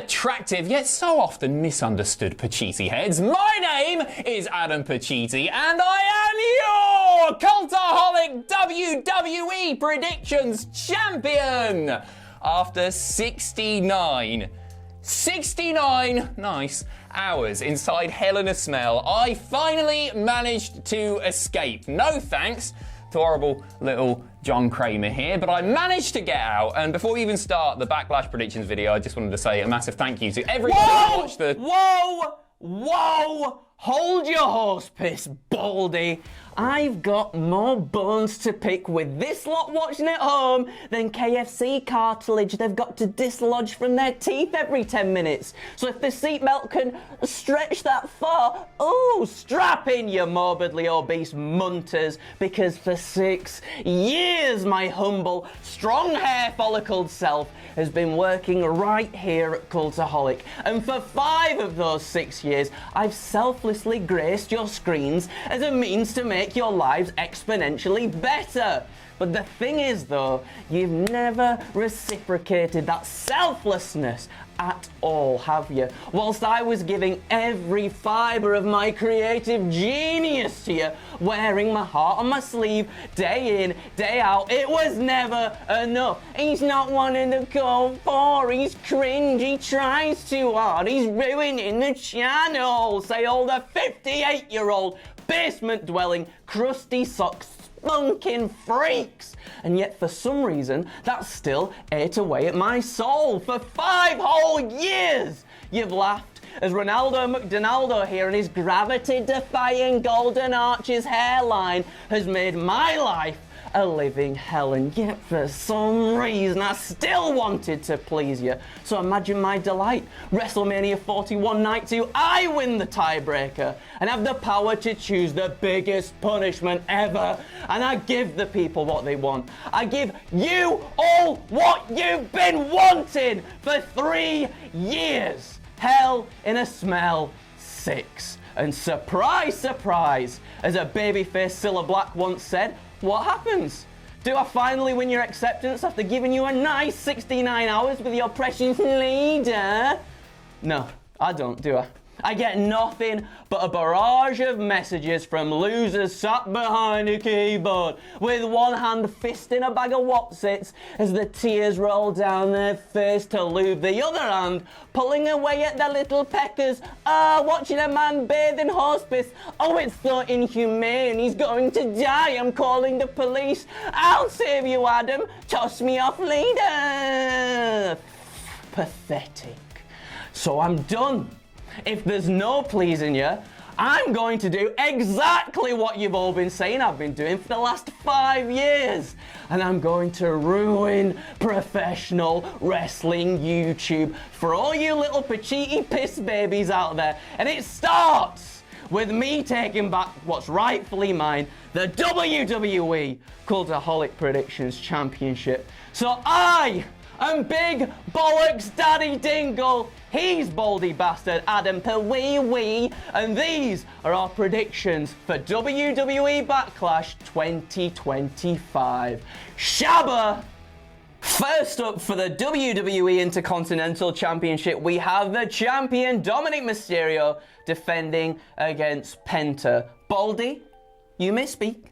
attractive yet so often misunderstood Pacitti heads. My name is Adam Pacitti and I am your Cultaholic WWE Predictions Champion! After 69 nice hours inside Hell in a Smell, I finally managed to escape. No thanks to horrible little John Kramer here, but I managed to get out. And before we even start the Backlash predictions video, I just wanted to say a massive thank you to everybody who watched the... Whoa! Hold your horse piss, Baldy. I've got more bones to pick with this lot watching at home than KFC cartilage they've got to dislodge from their teeth every 10 minutes. So if the seatbelt can stretch that far, strap in, you morbidly obese munters, because for 6 years my humble, strong hair follicled self has been working right here at Cultaholic. And for 5 of those 6 years, I've selflessly graced your screens as a means to make your lives exponentially better. But the thing is though, you've never reciprocated that selflessness at all, have you? Whilst I was giving every fibre of my creative genius to you, wearing my heart on my sleeve, day in, day out, it was never enough. He's not wanting to go for, he's cringe, he tries too hard, he's ruining the channel, say all the 58-year-old basement-dwelling, crusty socks spunking freaks. And yet for some reason that still ate away at my soul. For 5 whole years you've laughed as Ronaldo McDonaldo here and his gravity-defying golden arches hairline has made my life a living hell, and yet for some reason I still wanted to please you. So imagine my delight. WrestleMania 41 Night 2, I win the tiebreaker and have the power to choose the biggest punishment ever, and I give the people what they want. I give you all what you've been wanting for 3 years. Hell in a Smell 6. And surprise, surprise, as a babyface Cilla Black once said, what happens? Do I finally win your acceptance after giving you a nice 69 hours with your precious leader? No, I don't, do I? I get nothing but a barrage of messages from losers sat behind a keyboard with one hand fisting a bag of Wotsits as the tears roll down their face to lube the other hand pulling away at their little peckers. Watching a man bathe in hospice. Oh, it's so inhumane. He's going to die. I'm calling the police. I'll save you, Adam. Toss me off later. Pathetic. So I'm done. If there's no pleasing you, I'm going to do exactly what you've all been saying I've been doing for the last 5 years. And I'm going to ruin professional wrestling YouTube for all you little Pacitti piss babies out there. And it starts with me taking back what's rightfully mine, the WWE Cultaholic Predictions Championship. So I am Big Bollocks Daddy Dingle. He's Baldy Bastard Adam Pawee, and these are our predictions for WWE Backlash 2025. Shabba! First up for the WWE Intercontinental Championship, we have the champion Dominik Mysterio defending against Penta. Baldy, you may speak.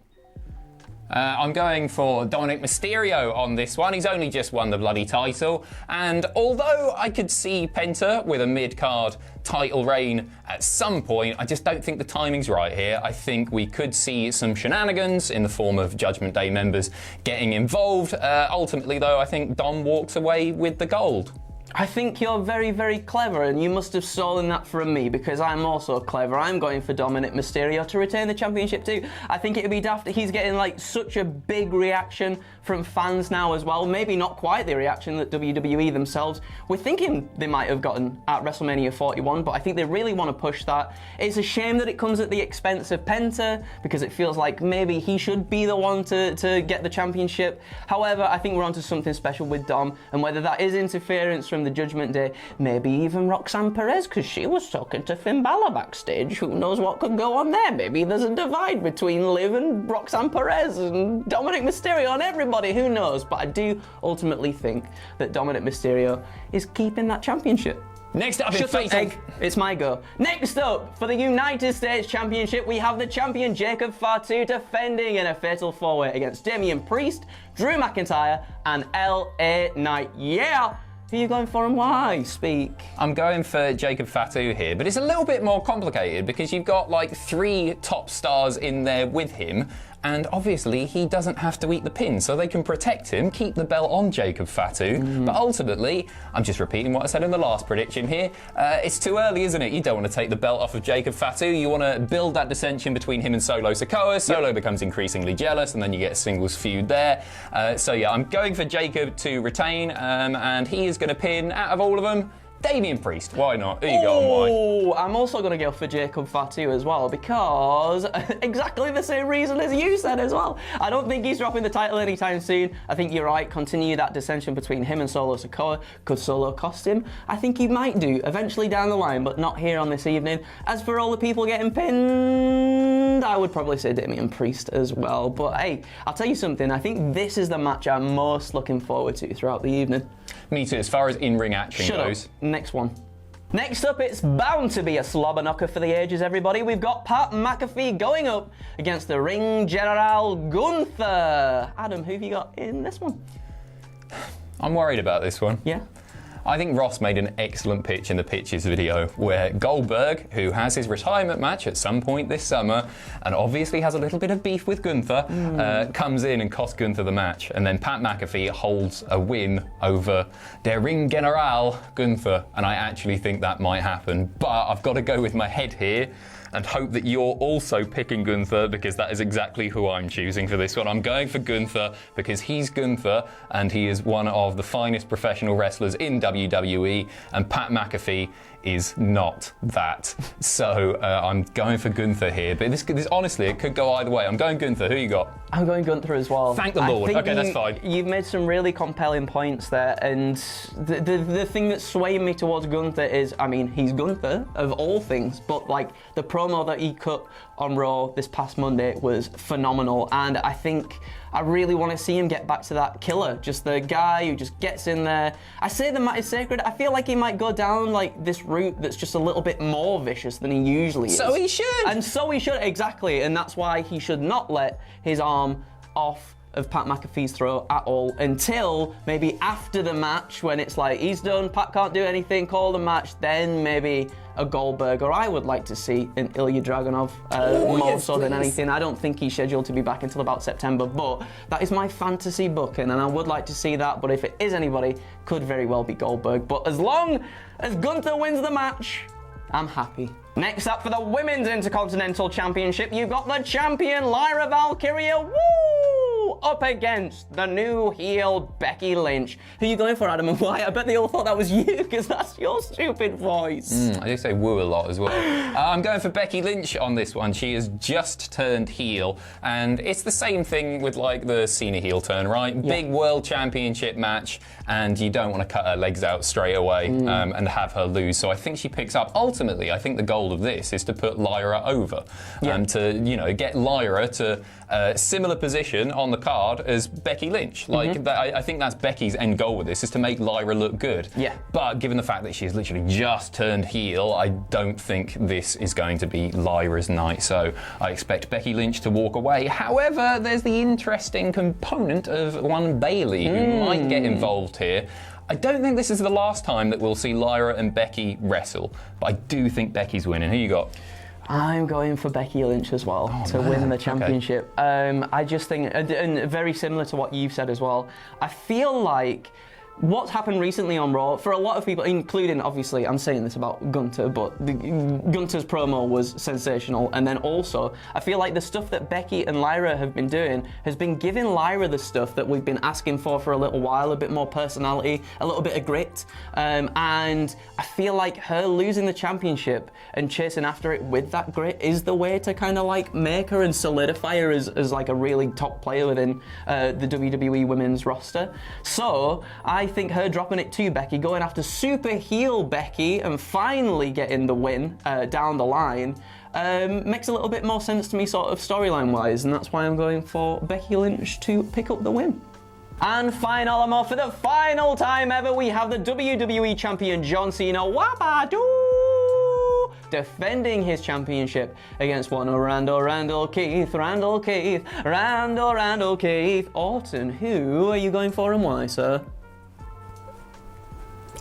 I'm going for Dominik Mysterio on this one. He's only just won the bloody title, and although I could see Penta with a mid-card title reign at some point, I just don't think the timing's right here. I think we could see some shenanigans in the form of Judgment Day members getting involved. Ultimately, though, I think Dom walks away with the gold. I think you're very, very clever, and you must have stolen that from me because I'm also clever. I'm going for Dominik Mysterio to retain the championship too. I think it'd be daft. He's getting like such a big reaction from fans now as well. Maybe not quite the reaction that WWE themselves were thinking they might have gotten at WrestleMania 41, but I think they really want to push that. It's a shame that it comes at the expense of Penta because it feels like maybe he should be the one to get the championship. However, I think we're onto something special with Dom, and whether that is interference from the Judgment Day, maybe even Roxanne Perez, because she was talking to Finn Balor backstage. Who knows what could go on there? Maybe there's a divide between Liv and Roxanne Perez and Dominik Mysterio and everybody. Who knows? But I do ultimately think that Dominik Mysterio is keeping that championship. Next up, Shut up, Egg. It's my go. Next up, for the United States Championship, we have the champion Jacob Fatu defending in a fatal four-way against Damian Priest, Drew McIntyre, and LA Knight. Yeah! Who are you going for and why? Speak. I'm going for Jacob Fatu here, but it's a little bit more complicated because you've got like 3 top stars in there with him, and obviously he doesn't have to eat the pin, so they can protect him, keep the belt on Jacob Fatu. But ultimately, I'm just repeating what I said in the last prediction here, it's too early, isn't it? You don't want to take the belt off of Jacob Fatu. You want to build that dissension between him and Solo Sikoa. Solo becomes increasingly jealous, and then you get a singles feud there. So yeah, I'm going for Jacob to retain, and he is going to pin, out of all of them, Damian Priest. Why not? Who you got and why? Oh, I'm also going to go for Jacob Fatu as well because exactly the same reason as you said as well. I don't think he's dropping the title anytime soon. I think you're right. Continue that dissension between him and Solo Sikoa. Could Solo cost him? I think he might do eventually down the line, but not here on this evening. As for all the people getting pinned, I would probably say Damian Priest as well. But hey, I'll tell you something. I think this is the match I'm most looking forward to throughout the evening. Me too, as far as in-ring action goes. Up. Next one. Next up, it's bound to be a slobber knocker for the ages, everybody. We've got Pat McAfee going up against the ring general Gunther. Adam, who have you got in this one? I'm worried about this one. Yeah? I think Ross made an excellent pitch in the pitches video where Goldberg, who has his retirement match at some point this summer and obviously has a little bit of beef with Gunther, comes in and costs Gunther the match. And then Pat McAfee holds a win over Der Ring General Gunther. And I actually think that might happen. But I've got to go with my head here and hope that you're also picking Gunther because that is exactly who I'm choosing for this one. I'm going for Gunther because he's Gunther and he is one of the finest professional wrestlers in WWE, and Pat McAfee is not that. So I'm going for Gunther here, but this honestly, it could go either way. I'm going Gunther. Who you got? I'm going Gunther as well. Thank the Lord. Okay, that's fine. You've made some really compelling points there, and the thing that's swaying me towards Gunther is, I mean, he's Gunther of all things, but like the promo that he cut on Raw this past Monday was phenomenal, and I think I really want to see him get back to that killer, just the guy who just gets in there. I say the mat is sacred. I feel like he might go down like this route that's just a little bit more vicious than he usually is. So he should. And so he should, exactly. And that's why he should not let his arm off of Pat McAfee's throat at all until maybe after the match when it's like he's done, Pat can't do anything, call the match, then maybe a Goldberg, or I would like to see an Ilya Dragunov more so than anything. I don't think he's scheduled to be back until about September, but that is my fantasy booking and I would like to see that, but if it is anybody, could very well be Goldberg. But as long as Gunther wins the match, I'm happy. Next up for the Women's Intercontinental Championship, you've got the champion Lyra Valkyria, up against the new heel Becky Lynch. Who are you going for, Adam, and why? I bet they all thought that was you, because that's your stupid voice. I do say woo a lot as well. I'm going for Becky Lynch on this one. She has just turned heel, and it's the same thing with like the Cena heel turn, right? Yeah. Big World Championship match, and you don't want to cut her legs out straight away and have her lose. So I think she picks up. Ultimately, I think the goal of this is to put Lyra over, to get Lyra to a similar position on the card as Becky Lynch. I think that's Becky's end goal with this, is to make Lyra look good. Yeah. But given the fact that she's literally just turned heel, I don't think this is going to be Lyra's night. So I expect Becky Lynch to walk away. However, there's the interesting component of one Bayley who might get involved here. I don't think this is the last time that we'll see Lyra and Becky wrestle, but I do think Becky's winning. Who you got? I'm going for Becky Lynch as well to win the championship. Okay. I just think, and very similar to what you've said as well, I feel like what's happened recently on Raw, for a lot of people, including, obviously, I'm saying this about Gunther, but Gunther's promo was sensational. And then also, I feel like the stuff that Becky and Lyra have been doing has been giving Lyra the stuff that we've been asking for a little while, a bit more personality, a little bit of grit. And I feel like her losing the championship and chasing after it with that grit is the way to kind of like make her and solidify her as like a really top player within the WWE women's roster. So I think her dropping it to Becky, going after super heel Becky and finally getting the win down the line makes a little bit more sense to me sort of storyline wise, and that's why I'm going for Becky Lynch to pick up the win. And finally, for the final time ever, we have the WWE Champion John Cena defending his championship against one Randall Keith. Orton, who are you going for and why, sir?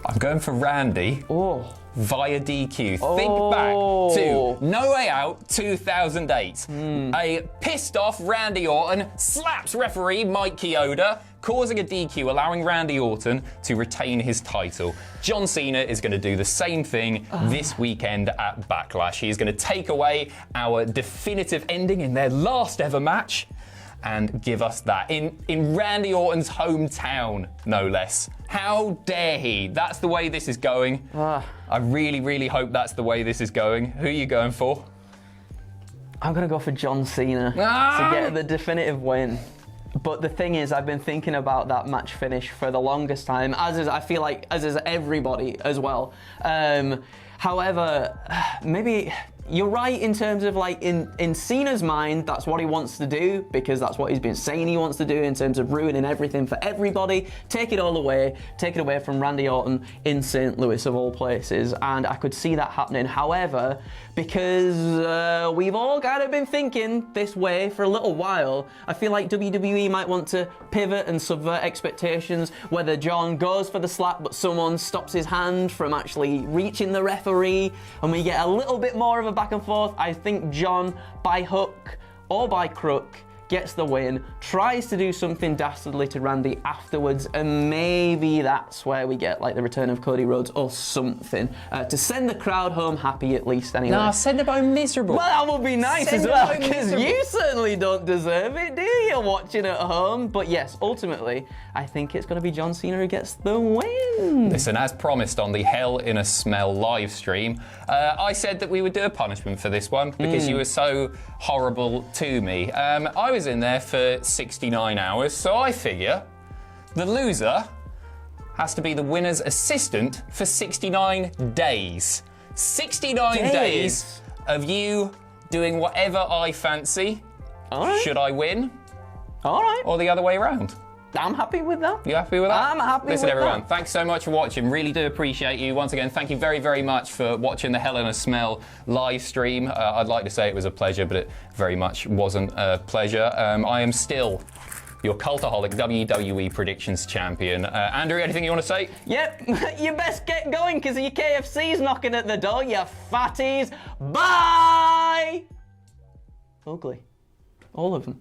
I'm going for Randy. Oh. Via DQ. Think back to No Way Out 2008. A pissed off Randy Orton slaps referee Mike Chioda, causing a DQ, allowing Randy Orton to retain his title. John Cena is going to do the same thing this weekend at Backlash. He's going to take away our definitive ending in their last ever match and give us that in Randy Orton's hometown, no less. How dare he? That's the way this is going. I really, really hope that's the way this is going. Who are you going for? I'm going to go for John Cena to get the definitive win. But the thing is, I've been thinking about that match finish for the longest time, as is everybody as well. However, maybe you're right in terms of like in Cena's mind, that's what he wants to do because that's what he's been saying he wants to do in terms of ruining everything for everybody. Take it away from Randy Orton in St. Louis of all places, and I could see that happening. However, because we've all kind of been thinking this way for a little while, I feel like WWE might want to pivot and subvert expectations, whether John goes for the slap but someone stops his hand from actually reaching the referee, and we get a little bit more of a back and forth. I think John, by hook or by crook, gets the win, tries to do something dastardly to Randy afterwards, and maybe that's where we get like the return of Cody Rhodes or something to send the crowd home happy at least anyway. No, send them home miserable. Well, that would be nice as well, because you certainly don't deserve it, do you, watching at home? But yes, ultimately, I think it's going to be John Cena who gets the win. Listen, as promised on the Hell in a Smell live stream, I said that we would do a punishment for this one because you were so horrible to me. I was in there for 69 hours, so I figure the loser has to be the winner's assistant for 69 days. 69 days of you doing whatever I fancy. All right. Should I win? All right. Or the other way around? I'm happy with that. You happy with that? I'm happy with that. Listen, everyone, thanks so much for watching. Really do appreciate you. Once again, thank you very, very much for watching the Hell in a Smell live stream. I'd like to say it was a pleasure, but it very much wasn't a pleasure. I am still your Cultaholic WWE Predictions Champion. Andrew, anything you want to say? Yep, you best get going because your KFC's knocking at the door, you fatties. Bye! Ugly. All of them.